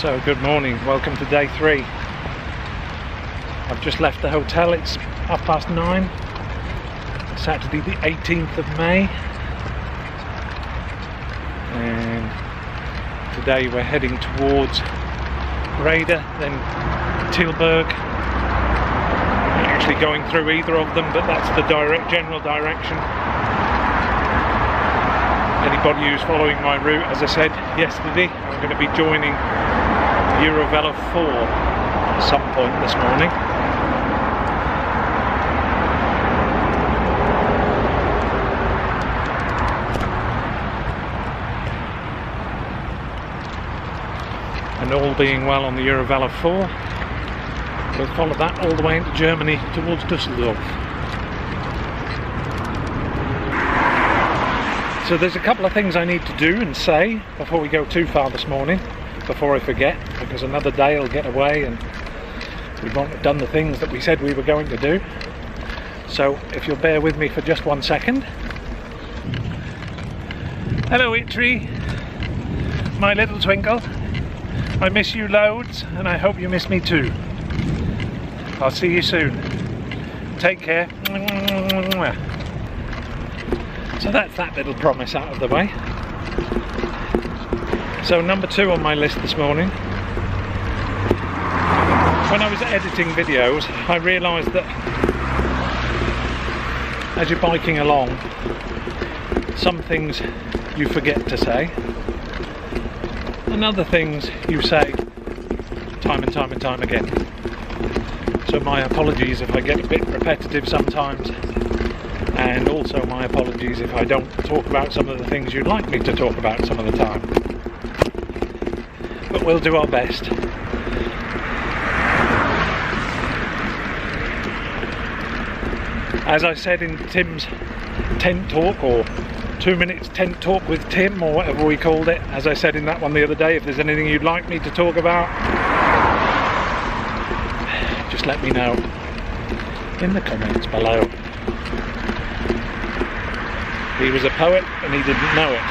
So good morning, welcome to day 3. I've just left the hotel, it's 9:30, Saturday the 18th of May, and today we're heading towards Breda, then Tilburg. Not actually going through either of them, but that's the general direction. Anybody who's following my route, as I said yesterday, I'm going to be joining Eurovelo 4 at some point this morning. And all being well on the Eurovelo 4, we'll follow that all the way into Germany towards Düsseldorf. So there's a couple of things I need to do and say before we go too far this morning, before I forget, because another day will get away and we won't have done the things that we said we were going to do. So if you'll bear with me for just 1 second. Hello Ep.3, my little twinkle. I miss you loads and I hope you miss me too. I'll see you soon. Take care. So that's that little promise out of the way. So number 2 on my list this morning. When I was editing videos, I realised that as you're biking along, some things you forget to say, and other things you say time and time and time again. So my apologies if I get a bit repetitive sometimes, and also my apologies if I don't talk about some of the things you'd like me to talk about some of the time. But we'll do our best. As I said in Tim's tent talk, or 2 minutes tent talk with Tim, or whatever we called it, as I said in that one the other day, if there's anything you'd like me to talk about, just let me know in the comments below. He was a poet and he didn't know it.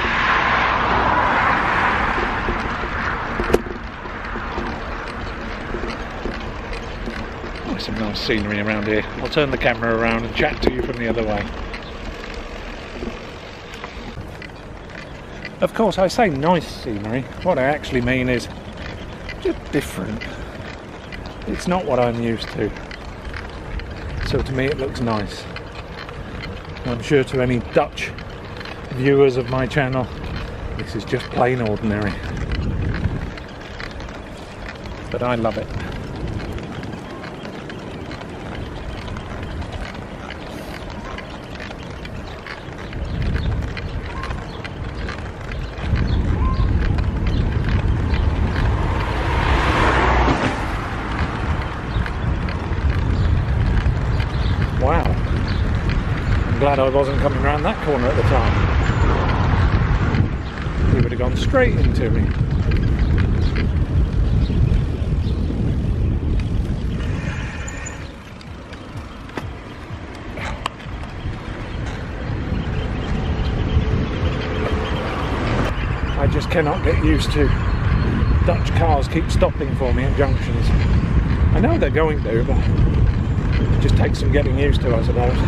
Oh, some nice scenery around here. I'll turn the camera around and chat to you from the other way. Of course, I say nice scenery. What I actually mean is just different. It's not what I'm used to. So to me it looks nice. I'm sure to any Dutch viewers of my channel, this is just plain ordinary. But I love it. Wow. Glad I wasn't coming around that corner at the time. He would have gone straight into me. I just cannot get used to Dutch cars keep stopping for me at junctions. I know they're going to, but it just takes some getting used to, I suppose.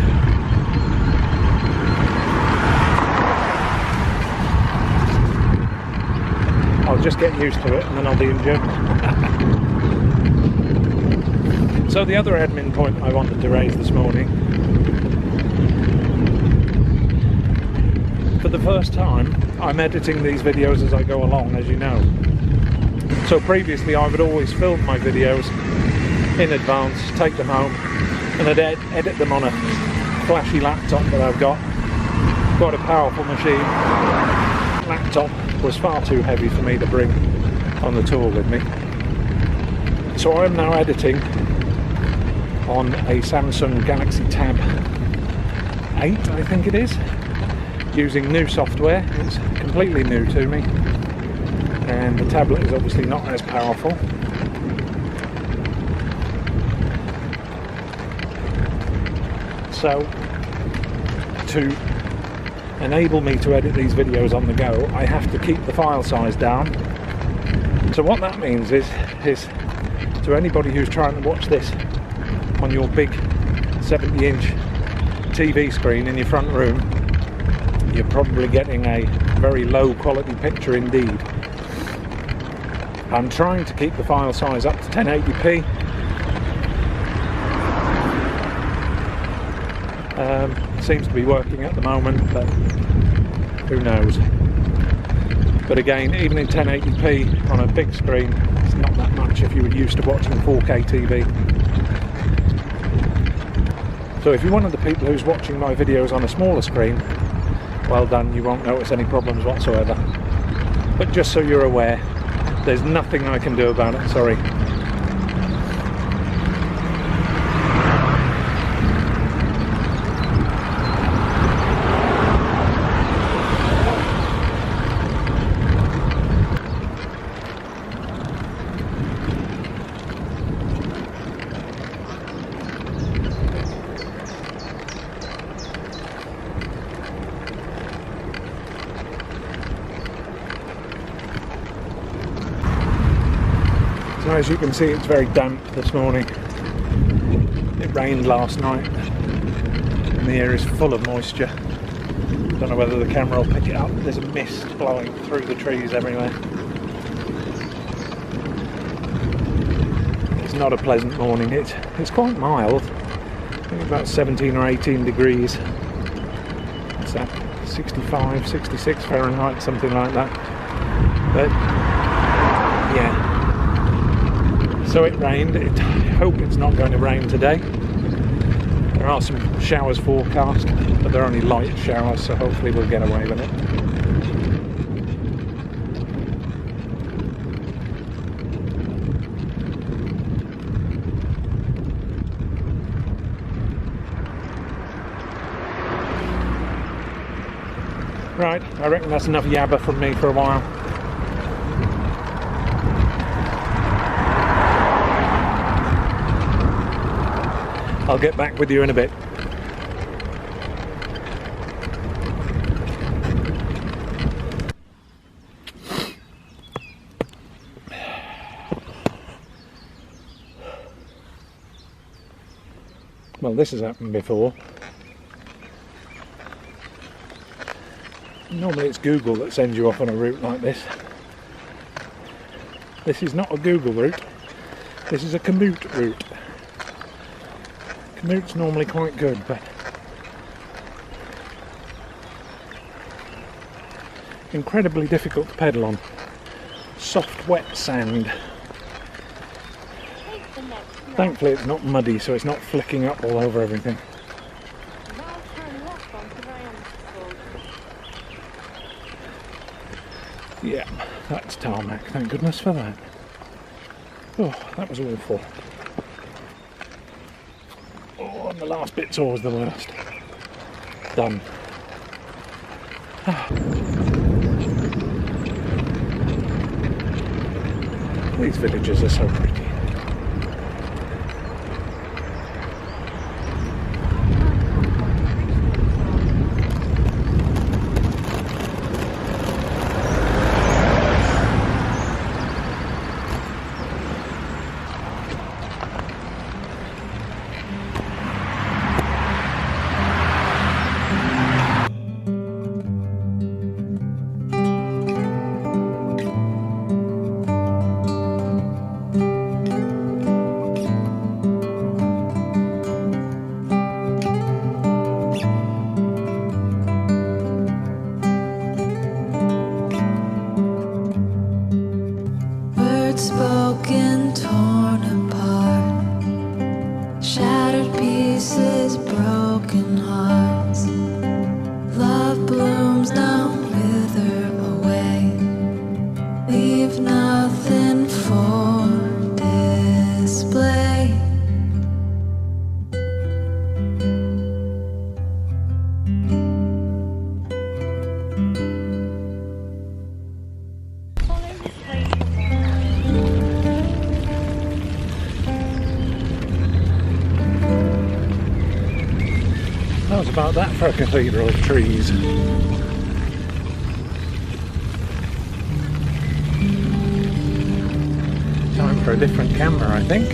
I'll just get used to it and then I'll be in Germany. So the other admin point I wanted to raise this morning. For the first time, I'm editing these videos as I go along, as you know. So previously I would always film my videos in advance, take them home, and I'd edit them on a flashy laptop that I've got. Quite a powerful machine. Laptop was far too heavy for me to bring on the tour with me. So I'm now editing on a Samsung Galaxy Tab 8, I think it is, using new software. It's completely new to me, and the tablet is obviously not as powerful. So to enable me to edit these videos on the go, I have to keep the file size down So what that means is to anybody who's trying to watch this on your big 70-inch TV screen in your front room, you're probably getting a very low quality picture indeed. I'm trying to keep the file size up to 1080p. Seems to be working at the moment, but who knows. But again, even in 1080p on a big screen, it's not that much if you were used to watching 4K TV. So if you're one of the people who's watching my videos on a smaller screen, well done, you won't notice any problems whatsoever. But just so you're aware, there's nothing I can do about it, sorry. So as you can see, it's very damp this morning. It rained last night and the air is full of moisture. Don't know whether the camera will pick it up. There's a mist blowing through the trees everywhere. It's not a pleasant morning. It's quite mild. I think about 17 or 18 degrees. What's that? 65, 66 Fahrenheit, something like that. But yeah. So it rained. I hope it's not going to rain today. There are some showers forecast, but they're only light showers, so hopefully we'll get away with it. Right, I reckon that's enough yabba from me for a while. I'll get back with you in a bit. Well, this has happened before. Normally it's Google that sends you off on a route like this. This is not a Google route. This is a commute route. Commute's normally quite good, but incredibly difficult to pedal on. Soft, wet sand. Thankfully it's not muddy, so it's not flicking up all over everything. Yeah, that's tarmac, thank goodness for that. Oh, that was awful. Oh, and the last bit's always the worst. Done. These villages are so pretty. Spoken, torn apart, shattered pieces, broken hearts. Love blooms now, wither away, leave nothing for display. How's about that for a cathedral of trees? different camera, I think.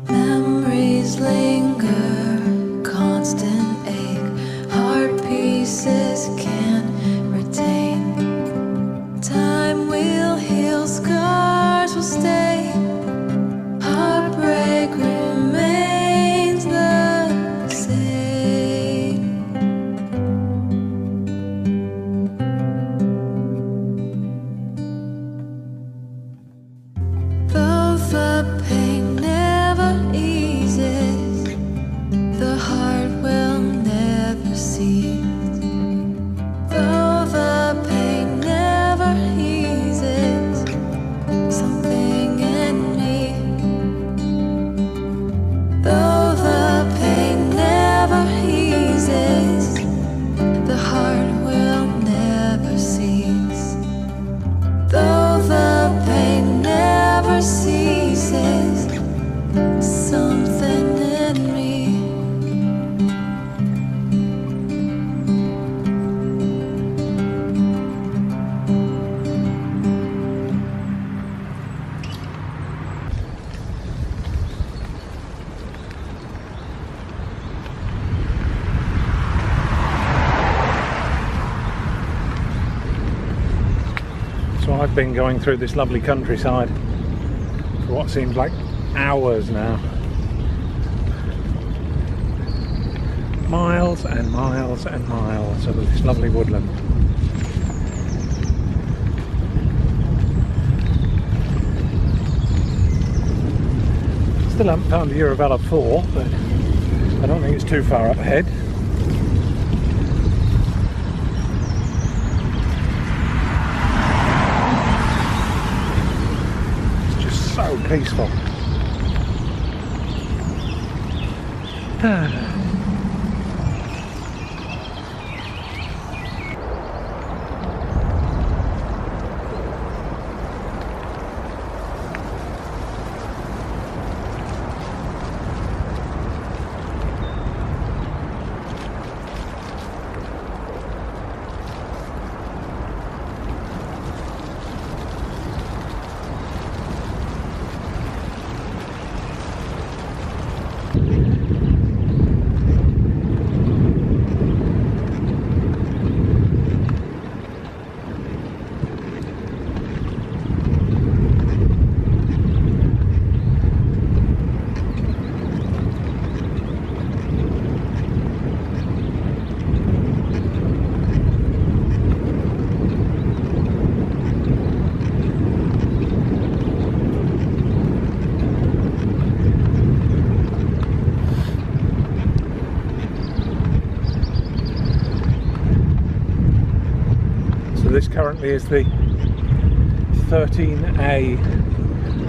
Memories linger, constant ache, heart pieces can't retain. Time will heal, scars will stay, heartbreak remains the same. Though the pain never eases, the heart will never cease. Though the pain never eases, something in me. Though the pain never eases, the heart will never cease. Though the pain never ceases, something in me. So I've been going through this lovely countryside for what seems like hours now. Miles and miles and miles of this lovely woodland. Still haven't found the Eurovelo 4, but I don't think it's too far up ahead. It's just so peaceful. This currently is the 13A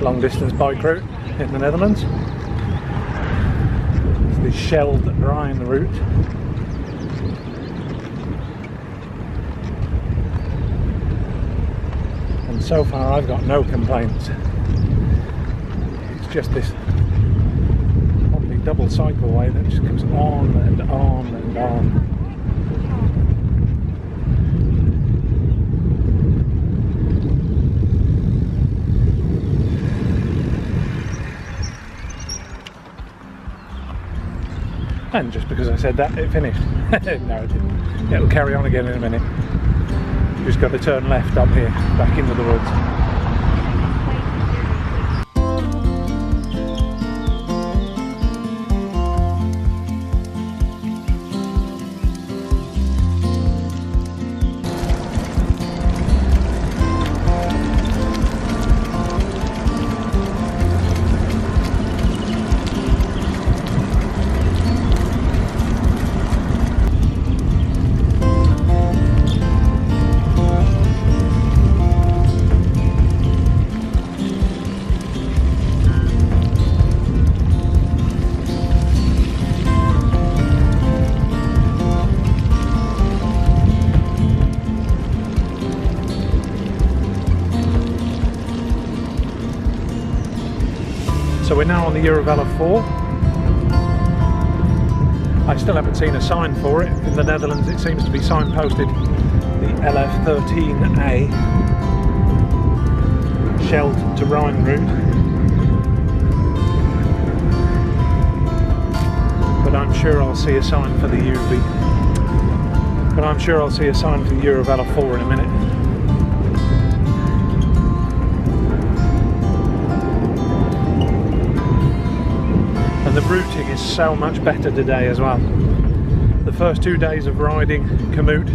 long distance bike route in the Netherlands. It's the shelled Rhine route. And so far I've got no complaints. It's just this lovely double cycleway that just goes on and on and on. And just because I said that, it finished. No, it didn't. It'll carry on again in a minute. Just got to turn left up here, back into the woods. So we're now on the Eurovelo 4. I still haven't seen a sign for it. In the Netherlands it seems to be signposted the LF13A Scheldt to Rhine route. But I'm sure I'll see a sign for the UV. But I'm sure I'll see a sign for the Eurovelo 4 in a minute. And the routing is so much better today as well. The first 2 days of riding Komoot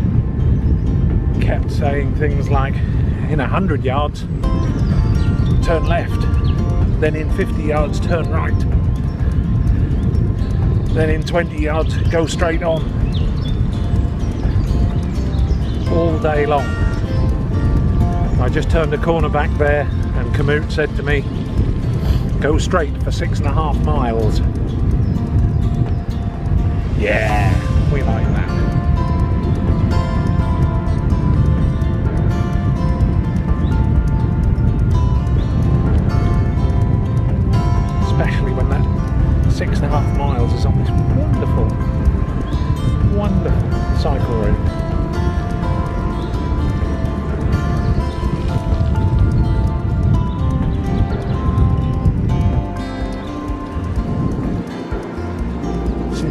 kept saying things like, in 100 yards, turn left, then in 50 yards, turn right, then in 20 yards, go straight on. All day long. I just turned a corner back there and Komoot said to me, go straight for 6.5 miles. Yeah, we like that. Especially when that 6.5 miles is on this wonderful, wonderful cycle route.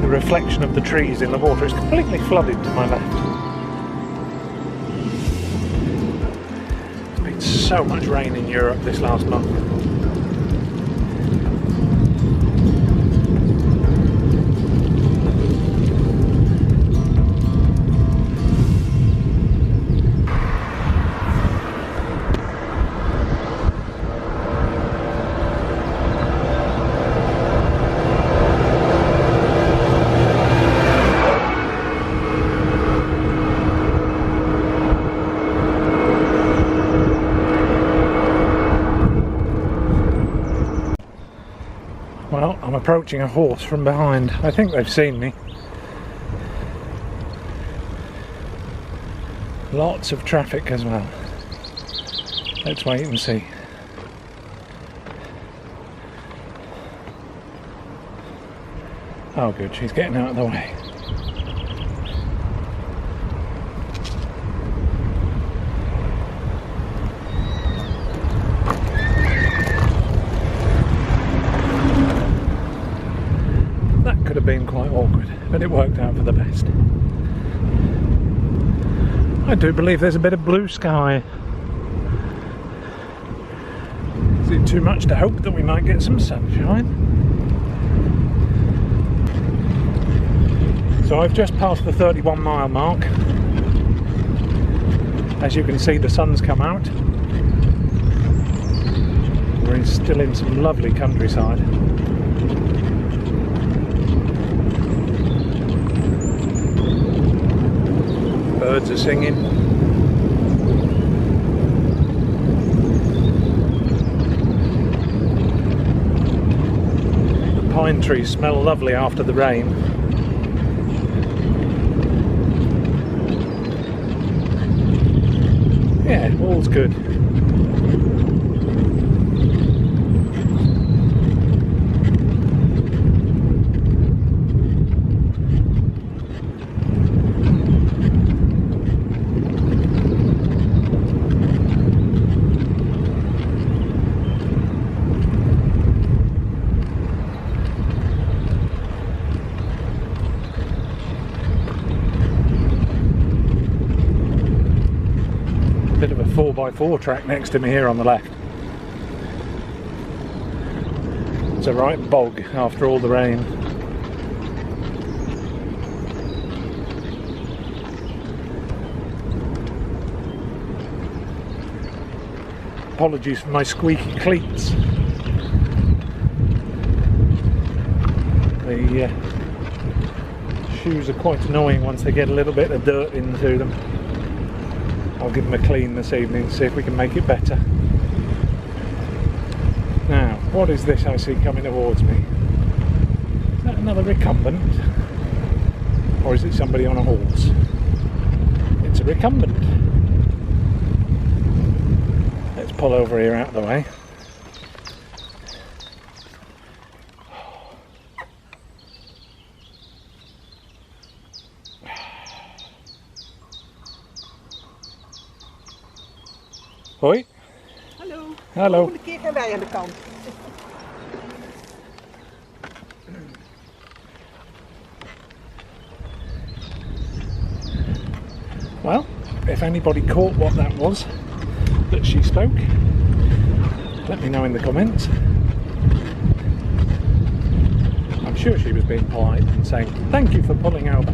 The reflection of the trees in the water is completely flooded to my left. There's been so much rain in Europe this last month. Well, I'm approaching a horse from behind. I think they've seen me. Lots of traffic as well. Let's wait and see. Oh good, she's getting out of the way. Could have been quite awkward, but it worked out for the best. I do believe there's a bit of blue sky. Is it too much to hope that we might get some sunshine? So I've just passed the 31 mile mark. As you can see, the sun's come out. We're still in some lovely countryside. Birds are singing. The pine trees smell lovely after the rain. Yeah, all's good. Bit of a 4x4 track next to me here on the left. It's a right bog after all the rain. Apologies for my squeaky cleats. The shoes are quite annoying once they get a little bit of dirt into them. I'll give them a clean this evening to see if we can make it better. Now, what is this I see coming towards me? Is that another recumbent? Or is it somebody on a horse? It's a recumbent. Let's pull over here out of the way. Hoi. Hallo. Hallo. Volgende keer gaan wij aan de kant. Well, if anybody caught what that was that she spoke, let me know in the comments. I'm sure she was being polite and saying, thank you for pulling over.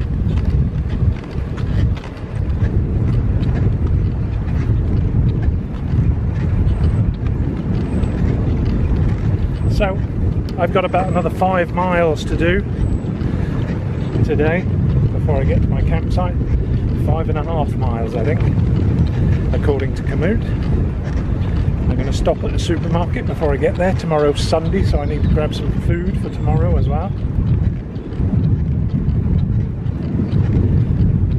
So, I've got about another 5 miles to do today before I get to my campsite. 5.5 miles, I think, according to Komoot. I'm going to stop at the supermarket before I get there. Tomorrow's Sunday, so I need to grab some food for tomorrow as well.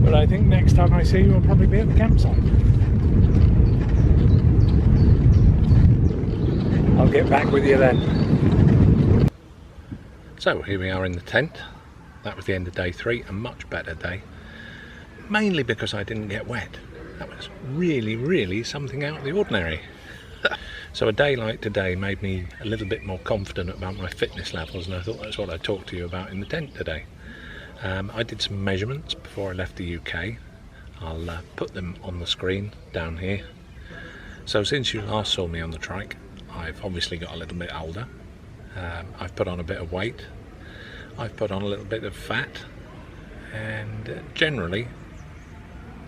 But I think next time I see you, I'll probably be at the campsite. I'll get back with you then. So here we are in the tent. That was the end of day 3, a much better day. Mainly because I didn't get wet. That was really something out of the ordinary. So a day like today made me a little bit more confident about my fitness levels, and I thought that's what I'd talk to you about in the tent today. I did some measurements before I left the UK. I'll put them on the screen down here. So since you last saw me on the trike, I've obviously got a little bit older. I've put on a bit of weight. I've put on a little bit of fat, and generally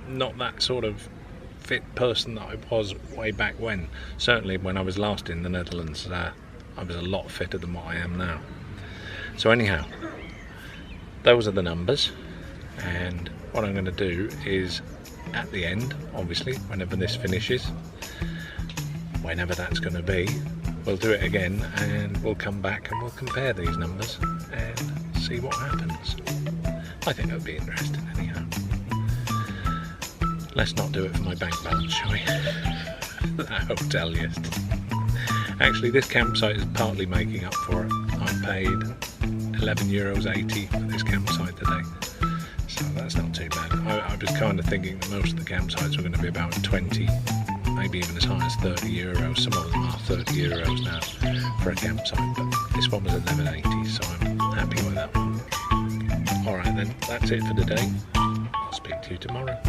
not that sort of fit person that I was way back when. Certainly when I was last in the Netherlands, I was a lot fitter than what I am now. So anyhow, those are the numbers, and what I'm going to do is at the end, obviously, whenever this finishes, whenever that's going to be, we'll do it again and we'll come back and we'll compare these numbers and see what happens. I think that'll be interesting anyhow. Let's not do it for my bank balance, shall we? That hotel yesterday. Actually, this campsite is partly making up for it. I paid €11.80 for this campsite today, so that's not too bad. I was kind of thinking that most of the campsites were going to be about 20, maybe even as high as €30. Some of them are €30 now for a campsite, but this one was $11.80, so I'm happy with that one. Alright then, that's it for today. I'll speak to you tomorrow.